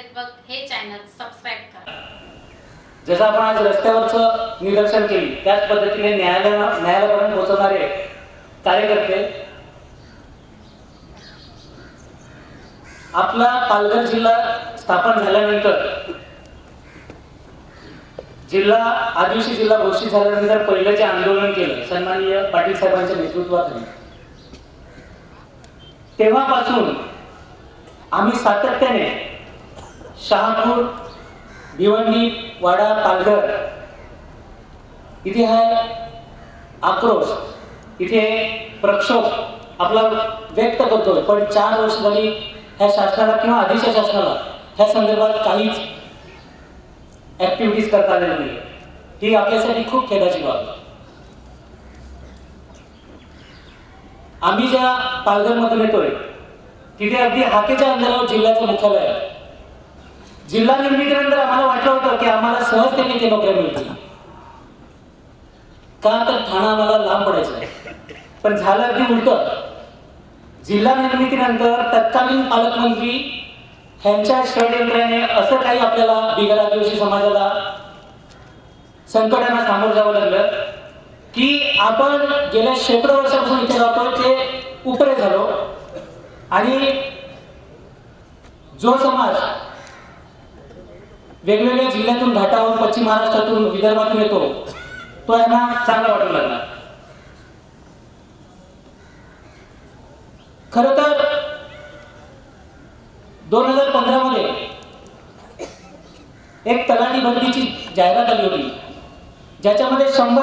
देशभक्त हे channel subscribe करा। जसं आपण आज रस्त्यावरचं निदर्शन केली त्याच पद्धतीने न्यायालयापर्यंत पोहोचवणारे कार्यकर्ते आपला पालघर जिल्हा स्थापन झाल्यानंतर जिल्हा आदिवासी जिल्हा घोषित झाल्यानंतर पहिलं जे आंदोलन केलं सन्माननीय पाटील साहेबांच्या नेतृत्वाखाली, तेव्हापासून आम्ही सातत्याने शहापूर, भिवंडी, वाडा, पालघर इथे हा आक्रोश, इथे प्रक्षोभ आपला व्यक्त करतोय। पण 4 वर्ष झाली ह्या शासनाला किंवा आधीच्या शासनाला ह्या संदर्भात काहीच ऍक्टिव्हिटीज करता आलेली नाही। ही आपल्यासाठी खूप खेदाची बाब आहे। आम्ही ज्या पालघरमधून येतोय तिथे अगदी हाकेच्या अंतरावर जिल्ह्याचं मुख्यालय आहे। जिल्हा निर्मितीनंतर आम्हाला वाटलं होतं की आम्हाला सहजतेने ते नोकऱ्या मिळतील, का तर ठाणा आम्हाला लांब पडायचं आहे। पण झालं अगदी उलट। जिल्हा निर्मितीनंतर तत्कालीन पालकमंत्री ह्यांच्या षडयंत्राने असं काही आपल्याला बिगर आदिवासी समाजाला संकटांना सामोरं जावं लागलं की आपण गेल्या शेकडो वर्षापासून इथे राहतो ते उपरे झालो आणि जो समाज वेगवेगळ्या जिल्ह्यातून, घाटावरून, पश्चिम महाराष्ट्रातून, विदर्भातून येतो तो यांना चांगला वाटू लागला। खरं तर 2015 मध्ये एक तलाठी भरतीची जाहिरात आली होती, ज्याच्यामध्ये 100%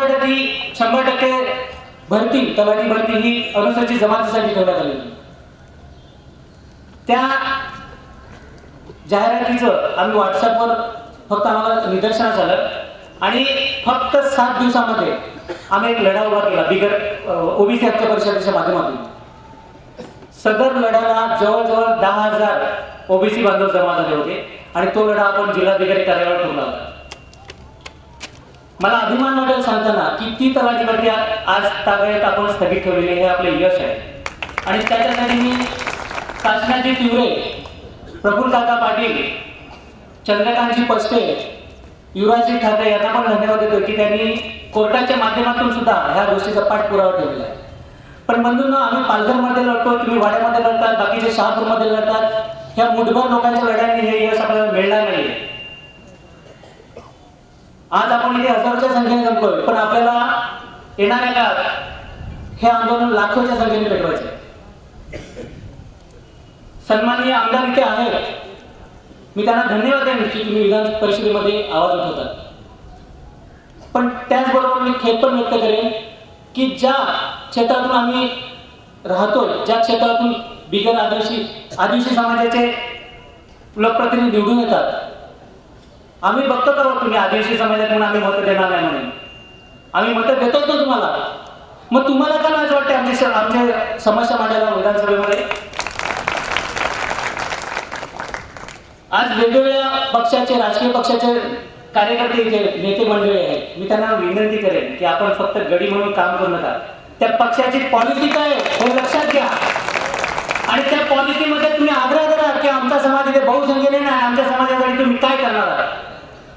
भरती, तलाठी भरती ही अनुसूचित जमातीसाठी ठेवण्यात आली होती। त्या जाहिरातीचं आम्ही व्हॉट्सअपवर फक्त आम्हाला निदर्शनास आलं आणि फक्त 7 दिवसामध्ये आम्ही एक लढा उभा केला बिगर ओबीसी हक्क परिषदेच्या माध्यमातून। सदर लढ्याला जवळजवळ 10,000 ओबीसी बांधव जमा झाले होते आणि तो लढा आपण जिल्हाधिकारी कार्यालयावर ठेवला होता। मला अभिमान वाटेल सांगताना की ती तलाठी भरती आज तागायत आपण स्थगित ठेवलेली हे आपले यश आहे आणि त्याच्यासाठी मी शासनाचे तिवरे प्रफुल्ल काका पाटील, चंद्रकांतजी पस्ते, युवराजजी ठाकरे यांना पण धन्यवाद देतो की त्यांनी कोर्टाच्या माध्यमातून सुद्धा ह्या गोष्टीचा पाठपुरावा ठेवलेला आहे। पण बंधूंनो, आम्ही पालघरमध्ये लढतो, तुम्ही वाड्यामध्ये लढतात, बाकीचे शहापूरमध्ये लढतात, ह्या मुठभर लोकांच्या लढ्याने हे यश आपल्याला मिळणार नाही। आज आपण इथे हजारोच्या संख्येने जमतोय, पण आपल्याला येणाऱ्या काळात हे आंदोलन लाखोच्या संख्येने पेटवायचे। सन्माननीय आमदार इथे आहेत, मी त्यांना धन्यवाद देईन की तुम्ही विधान परिषदेमध्ये आवाज उठवतात। पण त्याचबरोबर मी खेद पण व्यक्त करेन की ज्या क्षेत्रातून आम्ही राहतो, ज्या क्षेत्रातून बिगर आदिवासी समाजाचे लोकप्रतिनिधी निवडून येतात, आम्ही बघतो का तुम्ही आदिवासी समाजातून आम्ही मतं देणार नाही म्हणून आम्ही मतं देतोच ना तुम्हाला। मग तुम्हाला का लाज वाटते आमच्या समस्या मांडायला विधानसभेमध्ये? आज वेगवेगळ्या पक्षाचे, राजकीय पक्षाचे कार्यकर्ते इथे, नेते मंडळी आहेत, मी त्यांना विनंती करेन की आपण फक्त गडी म्हणून काम करू नका। त्या पक्षाची पॉलिसी काय हे लक्षात घ्या आणि त्या पॉलिसीमध्ये तुम्ही आग्रह करा की आमचा समाज इथे बहुसंख्येने नाही, आमच्या समाजासाठी तुम्ही काय करणार आहात।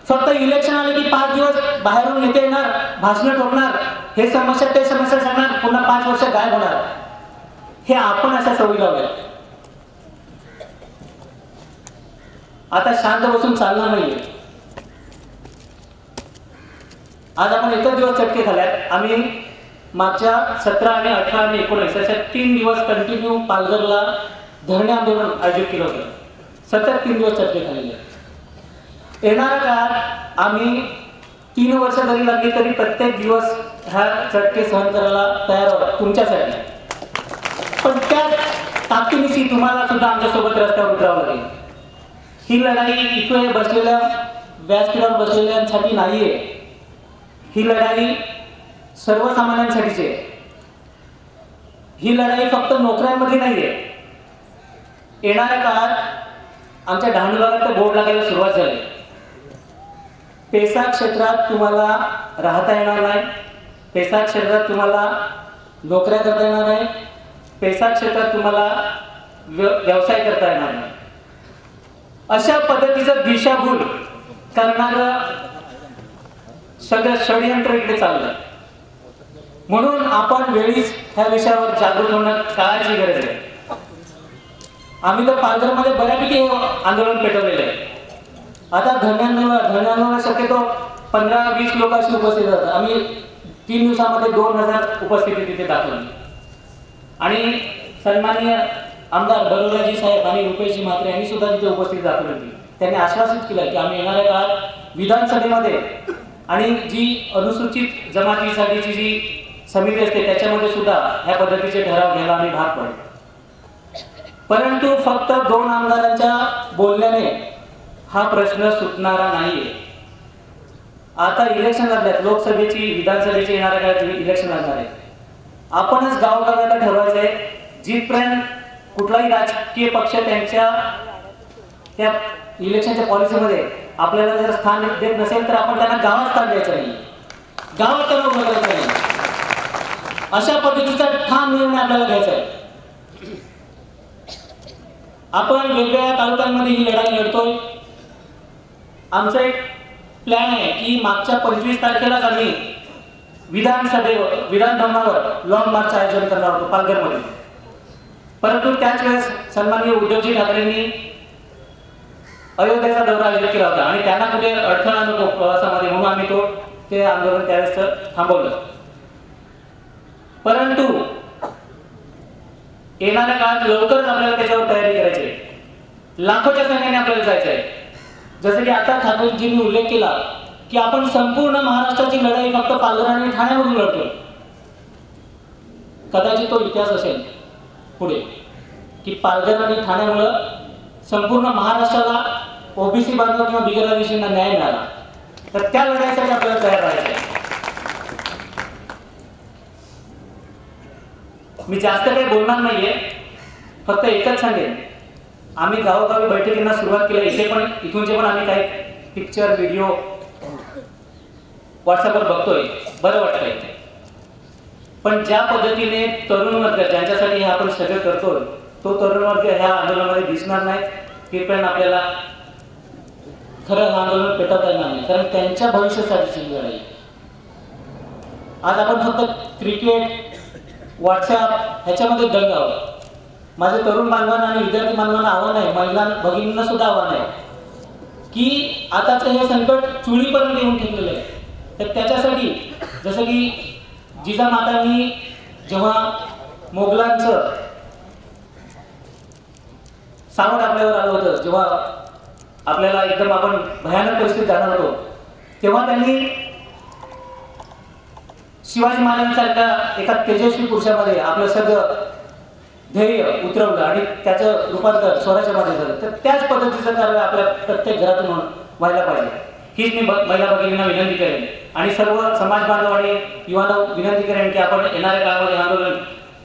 फक्त इलेक्शन आले की 5 दिवस बाहेरून नेते येणार, भाषणं ठोकणार, हे समस्या ते समस्या सांगणार, पुन्हा 5 वर्ष गायब होणार। हे आपण अशा सवयी लावल्या। आता शांत बसून चालणार नाहीये। आज आपण एकच दिवस चटके खाल्यात। आम्ही मागच्या 17 आणि 18 आणि 19 अशा 3 दिवस कंटिन्यू पालघरला धरणे आंदोलन आयोजित केलं होतं। सतत 3 दिवस चटके खाल्लेले। येणाऱ्या काळात आम्ही 3 वर्ष जरी लागली तरी प्रत्येक दिवस ह्या चटके सहन करायला तयार आहोत तुमच्यासाठी। पण त्या ताकदीनिशी तुम्हाला सुद्धा आमच्यासोबत रस्त्यावर उतरावं लागेल। ही लढाई इथे बसलेल्या व्यासपीठावर बसलेल्यांसाठी नाहीये, ही लढाई सर्वसामान्यांसाठीची आहे। ही लढाई फक्त नोकऱ्यांमध्ये नाहीये। येणाऱ्या काळात आमच्या डहाणू भागात तर बोर्ड लागायला सुरुवात झाली। पेसा क्षेत्रात तुम्हाला राहता येणार नाही, पेसा क्षेत्रात तुम्हाला नोकऱ्या करता येणार नाही, पेसा क्षेत्रात तुम्हाला व्यवसाय करता येणार नाही। अशा पद्धतीचं दिशाभूल करणारं सगळं षडयंत्र इकडे चाललंय. म्हणून आपण वेळीच ह्या विषयावर जागृत होणं काळाची गरज आहे. आम्ही तर पालघरमध्ये बऱ्यापैकी आंदोलन पेटवलेलं आहे. आता धन्यांदोलन शक्यतो 15-20 लोक अशी उपस्थित होतात. आम्ही 3 दिवसामध्ये 2000 उपस्थिती तिथे दाखवली. आणि सन्माननीय आमदार बरोराजी साहेब आणि रुपेशजी म्हात्रे यांनी सुद्धा तिथे उपस्थिती दाखवली होती. त्यांनी आश्वासित केलं की आम्ही येणाऱ्या काळात विधानसभेमध्ये आणि जी अनुसूचित जमातीसाठीची जी समिती असते त्याच्यामध्ये सुद्धा ह्या पद्धतीचे ठराव घ्यायला आम्ही भाग पडलो. परंतु फक्त 2 आमदारांच्या बोलण्याने हा प्रश्न सुटणारा नाहीये. आता इलेक्शन लागल्यात, लोकसभेची विधानसभेची येणाऱ्या काळात इलेक्शन लागणार आहे. आपणच गावोगावाला ठरवायचं आहे. जिथपर्यंत कुठलाही राजकीय पक्ष त्यांच्या त्या इलेक्शनच्या पॉलिसीमध्ये आपल्याला जर स्थान देत नसेल तर आपण त्यांना गावात स्थान द्यायचं नाही, गावात त्यांना उभं करायचं नाही. अशा पद्धतीचा ठाम निर्णय आपल्याला घ्यायचा आहे. आपण वेगवेगळ्या तालुक्यांमध्ये ही लढाई लढतोय. आमचा एक प्लॅन आहे की मागच्या 25 तारखेलाच आम्ही विधान भवनावर लॉंग मार्च आयोजन करणार होतो पालघरमध्ये. परंतु त्याच वेळेस सन्माननीय उद्धवजी ठाकरेंनी अयोध्येचा दौरा आयोजित केला होता आणि त्यांना कुठे अडथळा नको प्रवासामध्ये म्हणून आम्ही ते आंदोलन त्यावेळेस थांबवलं. परंतु येणाऱ्या काळात लवकरच आपल्याला त्याच्यावर तयारी करायची आहे. लाखोच्या संख्येने आपल्याला जायचं आहे. जसं की आता ठाकरेंजींनी उल्लेख केला की आपण संपूर्ण महाराष्ट्राची लढाई फक्त पालघर आणि ठाण्यामधून लढतोय. कदाचित तो इतिहास असेल पुढे की पालघर आणि ठाण्यामुळं संपूर्ण महाराष्ट्राला ओबीसी बांधव किंवा बिगर आदिवासींना न्याय मिळाला. तर त्या लढाईसाठी आपल्याला तयार राहायचं आहे. मी जास्त काही बोलणार नाहीये, फक्त एकच सांगेन, आम्ही गावोगावी बैठकींना सुरुवात केली. इथे पण इथूनचे पण आम्ही काही पिक्चर व्हिडिओ व्हॉट्सअपवर बघतोय, बरं वाटतंय. पण ज्या पद्धतीने तरुण वर्ग ज्यांच्यासाठी हे आपण सगळं करतोय तो तरुण वर्ग ह्या आंदोलनामध्ये दिसणार नाही. तिथपर्यंत आपल्याला खरं हे आंदोलन पेटवता येणार नाही, कारण त्यांच्या भविष्यासाठीची लढाई. आज आपण फक्त क्रिकेट व्हॉट्सअप ह्याच्यामध्ये दंग आहोत. माझे तरुण बांधवांना आणि विद्यार्थी बांधवांना आव्हान आहे, महिला भगिनींना सुद्धा आव्हान आहे की आताचं हे संकट चुळीपर्यंत येऊन ठेवलेलं आहे. तर त्याच्यासाठी जसं की जिजामातांनी जेव्हा मोगलांचं सावट आपल्यावर आलं होतं, जेव्हा आपल्याला एकदम आपण भयानक परिस्थितीत जाणार होतो, तेव्हा त्यांनी शिवाजी महाराजांसारख्या एका तेजस्वी पुरुषामध्ये आपलं सगळं धैर्य उतरवलं आणि त्याचं रूपांतर स्वराज्यामध्ये झालं. तर त्याच पद्धतीचं कार्य आपल्या प्रत्येक घरातून व्हायला पाहिजे. हीच मी महिला भगिनींना विनंती करेन आणि सर्व समाज बांधव आणि युवांना विनंती करेन की आपण येणाऱ्या काळामध्ये आंदोलन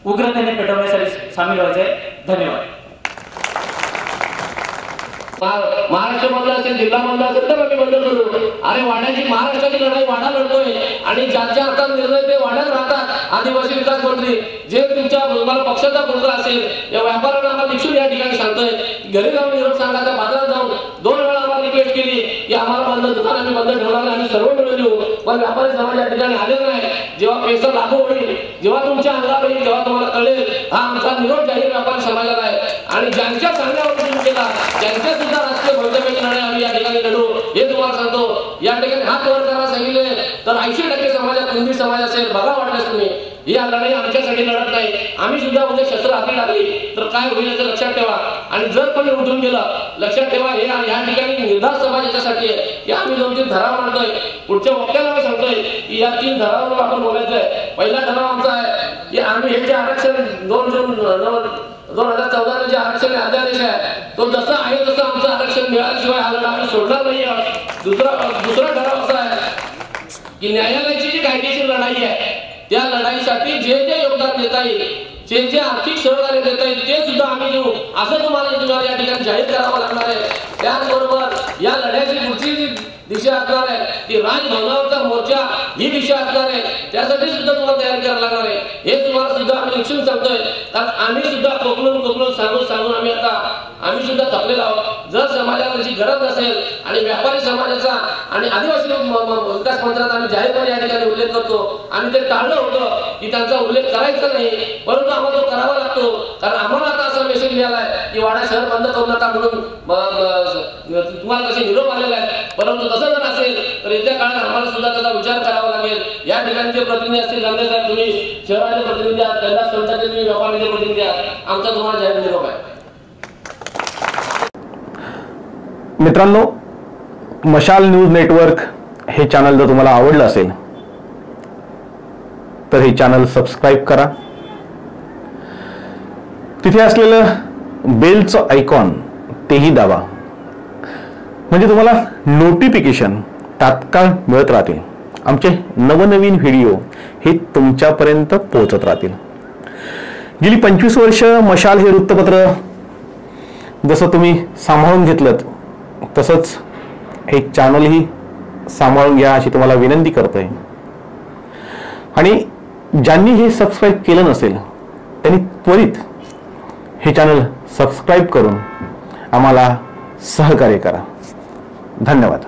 उग्रतेने पेटवण्यासाठी सामील व्हायचे. धन्यवाद. महाराष्ट्र बंद असेल, जिल्हा बंद असेल तर आम्ही बंद करू. अरे वाड्याची महाराष्ट्राची लढाई वाडा लढतोय आणि ज्यांच्या हातात निर्णय ते वाड्यात राहतात. आदिवासी विकास मंत्री जे तुमच्या मला पक्षाचा मुलगा असेल या व्यापाऱ्यांना आम्हाला निश्चित या ठिकाणी सांगतोय, घरी जाऊन निरोप सांगा. त्या बाजारात जाऊन 2 वेळा आम्हाला रिक्वेस्ट केली की आम्हाला बंद दुकान आम्ही बंद ठेवणार नाही, आम्ही सर्व मिळून देऊ. पण व्यापारी समाज या ठिकाणी आले नाही. जेव्हा पैसा लागू होईल, जेव्हा तुमच्या अंगावर येईल, तेव्हा तुम्हाला कळेल हा आमचा निरोप जाहीर व्यापारी समाजाला आहे. आणि ज्यांच्या सांगण्यावर तुम्ही केला त्यांच्या सुद्धा राष्ट्रीय भविष्याची लढाई आम्ही या ठिकाणी लढू हे तुम्हाला सांगतो. या ठिकाणी हात वर करायला सांगितले तर 80% समाजात हिंदी समाज असेल, बघा वाटल्यास तुम्ही या लढाई आमच्यासाठी लढत नाही. आम्ही सुद्धा उद्या शस्त्र हाती लागली तर काय होईल याचं लक्षात ठेवा. आणि जर कोणी उठून गेलं लक्षात ठेवा हे या ठिकाणी निर्धार समाज याच्यासाठी आहे. या आम्ही 2-3 ठराव मांडतोय. पुढच्या वक्त्याला मी सांगतोय की या 3 ठरावावर आपण बोलायचंय. पहिला ठराव आमचा आहे की आम्ही हे जे आरक्षण 2 जून 2014 जे आरक्षण अध्यादेश आहे तो जसा आहे तसं आमचं आरक्षण मिळाल्याशिवाय हा लढा आम्ही सोडणार नाही. दुसरा ठराव असा आहे की न्यायालयाची जी कायदेशीर लढाई आहे त्या लढाईसाठी जे योगदान देता येईल, जे आर्थिक सहकार्य देता येईल ते सुद्धा आम्ही देऊ असं तुम्हाला या ठिकाणी जाहीर करावं लागणार आहे. त्याचबरोबर या लढ्याची पुढची दिशा असणार आहे, ती राजभवनावरचा मोर्चा ही दिशा असणार आहे. त्यासाठी सुद्धा तुम्हाला तयारी करायला लागणार आहे. हे तुम्हाला सुद्धा आम्ही निश्चित सांगतोय, कारण आम्ही सुद्धा खोकलून सांगून आम्ही सुद्धा थकलेलो आहोत. जर समाजाला त्याची गरज नसेल आणि व्यापारी समाजाचा आणि आदिवासी विकास मंत्रालयात आम्ही जाहीरपणे या ठिकाणी उल्लेख करतो, आम्ही ते टाळलं होतं की त्यांचा उल्लेख करायचा नाही, परंतु आम्हाला तो करावा लागतो. कारण आम्हाला आता असा मेसेज मिळाला आहे की वाडा शहर बंद करू नका म्हणून तुम्हाला कसे निरोप आलेला आहे. परंतु तसं जर असेल तर येत्या काळात आम्हाला सुद्धा त्याचा विचार करावा लागेल. या ठिकाणी जे प्रतिनिधी असतील, गांधी साहेब तुम्ही शहराचे प्रतिनिधी आहात, कैलास संस्थाचे तुम्ही व्यापाराचे प्रतिनिधी आहात, आमचा तुम्हाला जाहीर निरोप आहे. मित्रांनो, मशाल न्यूज नेटवर्क हे चॅनल जर तुम्हाला आवडलं असेल तर हे चॅनल सबस्क्राईब करा. तिथे असलेलं बेलचं आयकॉन तेही दाबा, म्हणजे तुम्हाला नोटिफिकेशन तात्काळ मिळत राहतील. आमचे नवनवीन व्हिडिओ हे तुमच्यापर्यंत पोहोचत राहतील. गेली 25 वर्ष मशाल हे वृत्तपत्र जसं तुम्ही सांभाळून घेतलं तसंच हे चॅनलही सांभाळून घ्या अशी तुम्हाला विनंती करतोय. आणि ज्यांनी हे सबस्क्राईब केलं नसेल त्यांनी त्वरित हे चॅनल सबस्क्राईब करून आम्हाला सहकार्य करा. धन्यवाद.